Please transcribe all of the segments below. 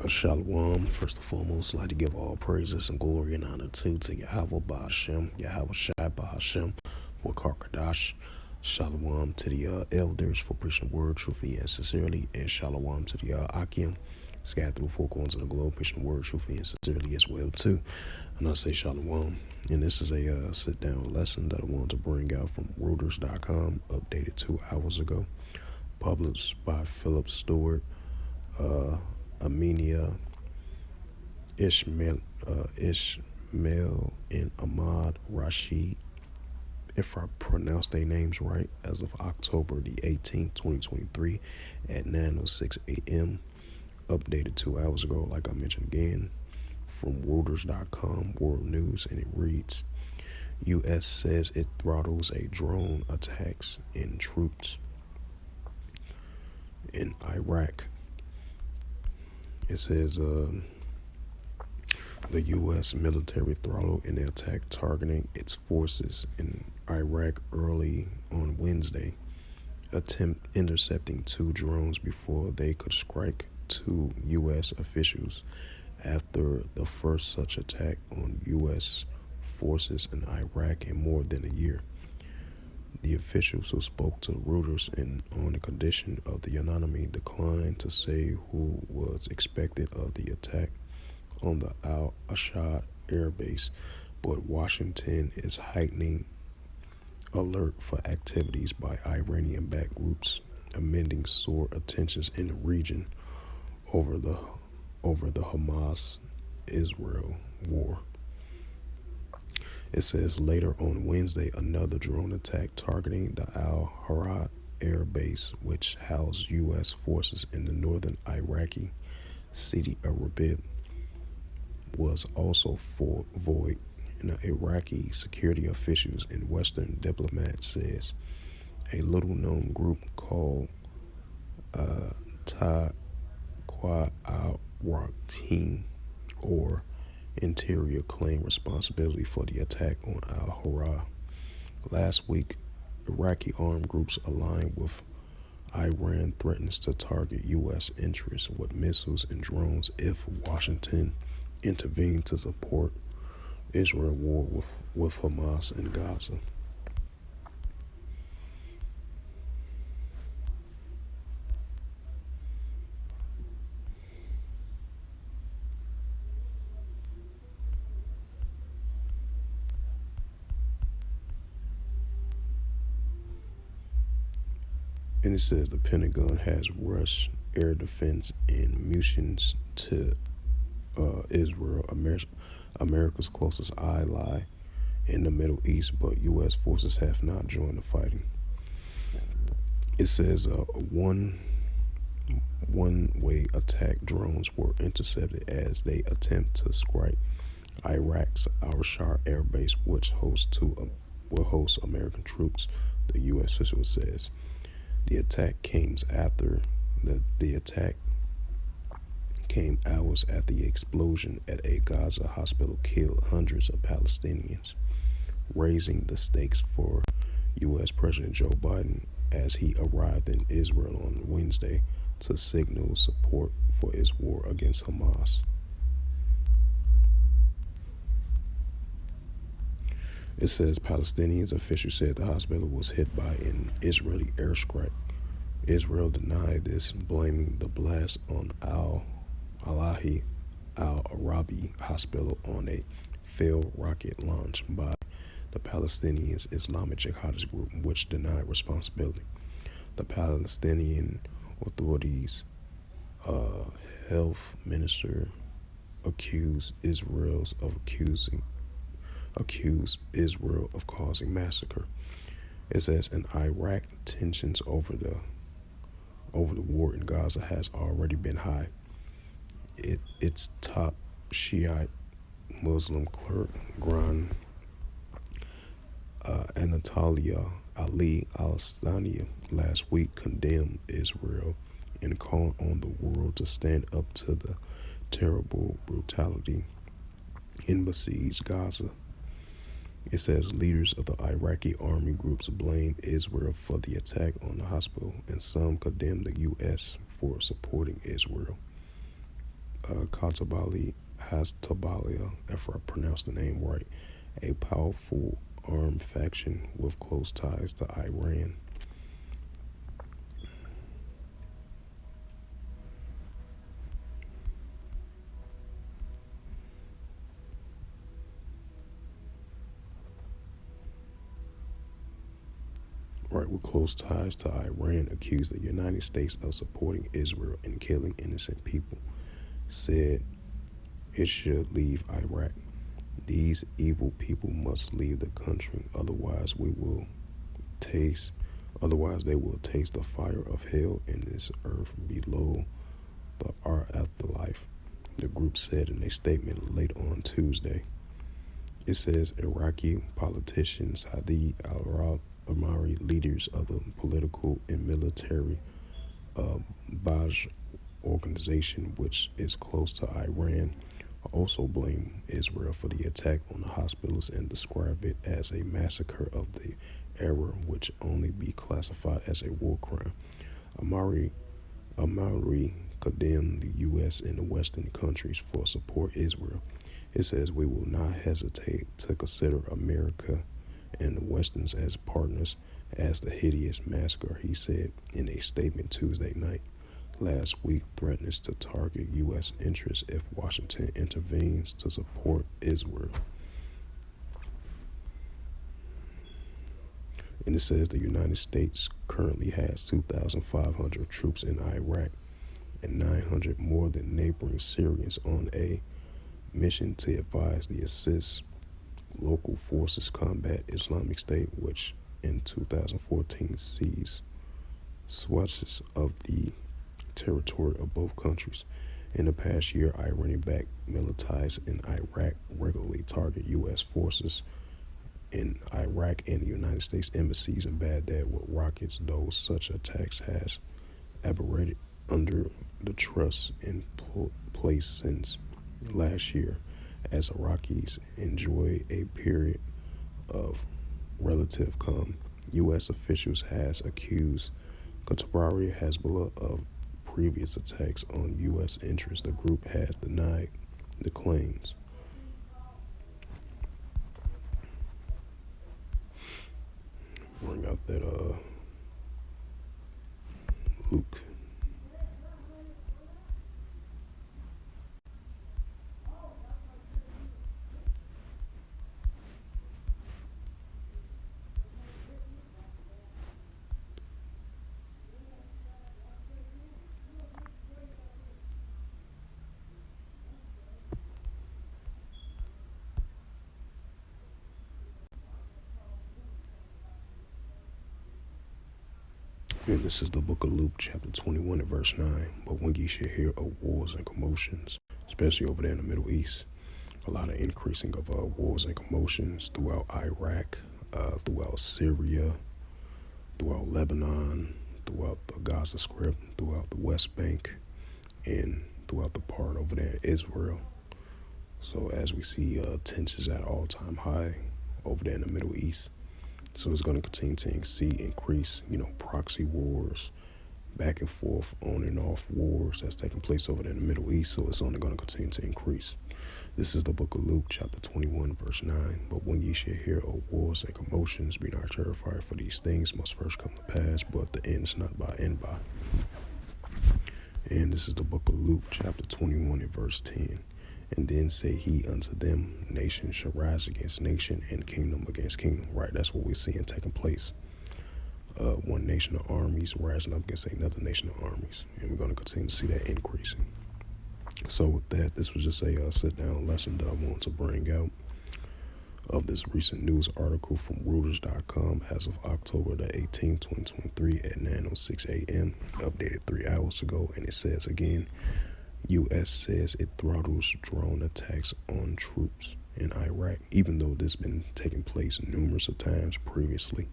Shalom. First and foremost, I'd like to give all praises and glory and honor to Yahweh Ba'Hashem, Yahweh Shai Ba'Hashem, Wakar Kadash. Shalom to the elders for preaching the word truthfully and sincerely, and shalom to the Akim, scattered through four corners of the globe, preaching the word truthfully and sincerely as well too. And I say shalom. And this is a sit-down lesson that I wanted to bring out from Reuters.com, updated 2 hours ago, published by Philip Stewart, Amenia Ishmael, and Ahmad Rashid, if I pronounce their names right, as of October the 18th, 2023 at 9:06 a.m. Updated 2 hours ago, like I mentioned again, from Reuters.com, World News, and it reads, U.S. says it throttles a drone attacks in troops in Iraq. It says the U.S. military throttled an attack targeting its forces in Iraq early on Wednesday, intercepting 2 drones before they could strike 2 U.S. officials after the first such attack on U.S. forces in Iraq in more than a year. The officials who spoke to Reuters on the condition of the anonymity declined to say who was expected of the attack on the Al-Ashad air base, but Washington is heightening alert for activities by Iranian-backed groups, amending sore tensions in the region over the Hamas-Israel war. It says later on Wednesday, another drone attack targeting the Al-Harad air base, which housed U.S. forces in the northern Iraqi city of Rabib, was also void. And the Iraqi security officials and Western diplomats says a little-known group called Taqwa al-Waq Team or Interior claimed responsibility for the attack on Al-Harad. Last week, Iraqi armed groups aligned with Iran threatens to target U.S. interests with missiles and drones if Washington intervened to support Israel war with Hamas in Gaza. And it says the Pentagon has rushed air defense and munitions to Israel, America's closest ally in the Middle East, but U.S. forces have not joined the fighting. It says one-way attack drones were intercepted as they attempt to strike Iraq's Al-Shar air base, which will host American troops, the U.S. official says. The attack came after the attack came hours after the explosion at a Gaza hospital killed hundreds of Palestinians, raising the stakes for U.S. President Joe Biden as he arrived in Israel on Wednesday to signal support for his war against Hamas. It says Palestinians officials said the hospital was hit by an Israeli airstrike. Israel denied this, blaming the blast on Al-Ahli Al-Arabi Hospital on a failed rocket launch by the Palestinian Islamic Jihadist group, which denied responsibility. The Palestinian authorities' health minister accused Israel of causing massacre. It says in Iraq, tensions over the war in Gaza has already been high. Its top Shiite Muslim clerk, Gran Anatolia Ali al-Thani, last week condemned Israel and called on the world to stand up to the terrible brutality in besieged Gaza. It says leaders of the Iraqi army groups blame Israel for the attack on the hospital, and some condemn the U.S. for supporting Israel. Katabali Hastabalia, if I pronounced the name right, a powerful armed faction with close ties to Iran. Right, with close ties to Iran, accused the United States of supporting Israel and killing innocent people, said it should leave Iraq. These evil people must leave the country, taste otherwise they will taste the fire of hell in this earth below the our afterlife, the group said in a statement late on Tuesday. It says Iraqi politicians Hadi al-Amari, leaders of the political and military Ba'ath organization, which is close to Iran, also blame Israel for the attack on the hospitals and describe it as a massacre of the era, which only be classified as a war crime. Amari condemned the U.S. and the Western countries for support Israel. It says we will not hesitate to consider America and the Westerns as partners as the hideous massacre, he said in a statement Tuesday night. Last week threatens to target U.S. interests if Washington intervenes to support Israel. And it says the United States currently has 2,500 troops in Iraq and 900 more than neighboring Syrians on a mission to advise the assist local forces combat Islamic State, which in 2014 seized swatches of the territory of both countries. In the past year, Iranian-backed militias in Iraq regularly target U.S. forces in Iraq and the United States embassies in Baghdad with rockets, though such attacks has aberrated under the trust in place since last year, as Iraqis enjoy a period of relative calm. U.S. officials has accused Qatar Hezbollah of previous attacks on U.S. interests. The group has denied the claims. Bring out that Luke. And this is the book of Luke, chapter 21 and verse 9. But when ye shall hear of wars and commotions, especially over there in the Middle East, a lot of increasing of wars and commotions throughout Iraq, throughout Syria, throughout Lebanon, throughout the Gaza Strip, throughout the West Bank, and throughout the part over there in Israel. So as we see tensions at all-time high over there in the Middle East. So it's going to continue to increase, proxy wars, back and forth, on and off wars that's taking place over there in the Middle East. So it's only going to continue to increase. This is the book of Luke, chapter 21, verse 9. But when ye shall hear of wars and commotions, be not terrified, for these things must first come to pass, but the end is not by and by. And this is the book of Luke, chapter 21, and verse 10. And then said he unto them, nation shall rise against nation, and kingdom against kingdom. Right, that's what we're seeing taking place. One nation of armies rising up against another nation of armies. And we're going to continue to see that increasing. So with that, this was just a sit-down lesson that I wanted to bring out of this recent news article from Reuters.com as of October the 18th, 2023 at 9:06 a.m. Updated 3 hours ago. And it says again, U.S. says it throttles drone attacks on troops in Iraq, even though this has been taking place numerous of times previously.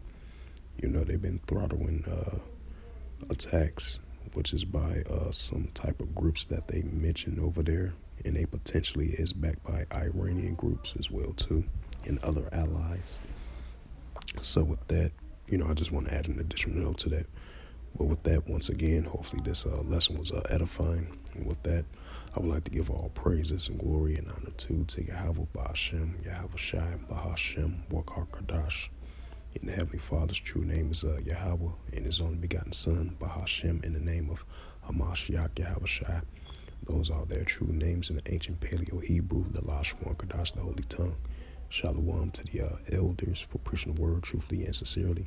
They've been throttling attacks, which is by some type of groups that they mentioned over there, and they potentially is backed by Iranian groups as well too, and other allies. So with that, I just want to add an additional note to that. But with that, once again, hopefully this lesson was edifying. And with that, I would like to give all praises and glory and honor to Yahweh Ba'ashem, Yahweh Shai, Bahashem, Wakar Kadash. In the Heavenly Father's true name is Yahweh, and His only begotten Son, Bahashem, in the name of Hamashiach, Yahweh Shai. Those are their true names in the ancient Paleo Hebrew, the Lashwan Kadash, the Holy Tongue. Shalom to the elders for preaching the word truthfully and sincerely.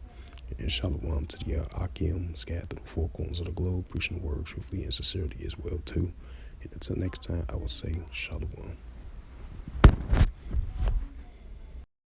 And shalom to the Akim, scattered through the four corners of the globe, preaching the word truthfully and sincerely as well too. And until next time, I will say shalom.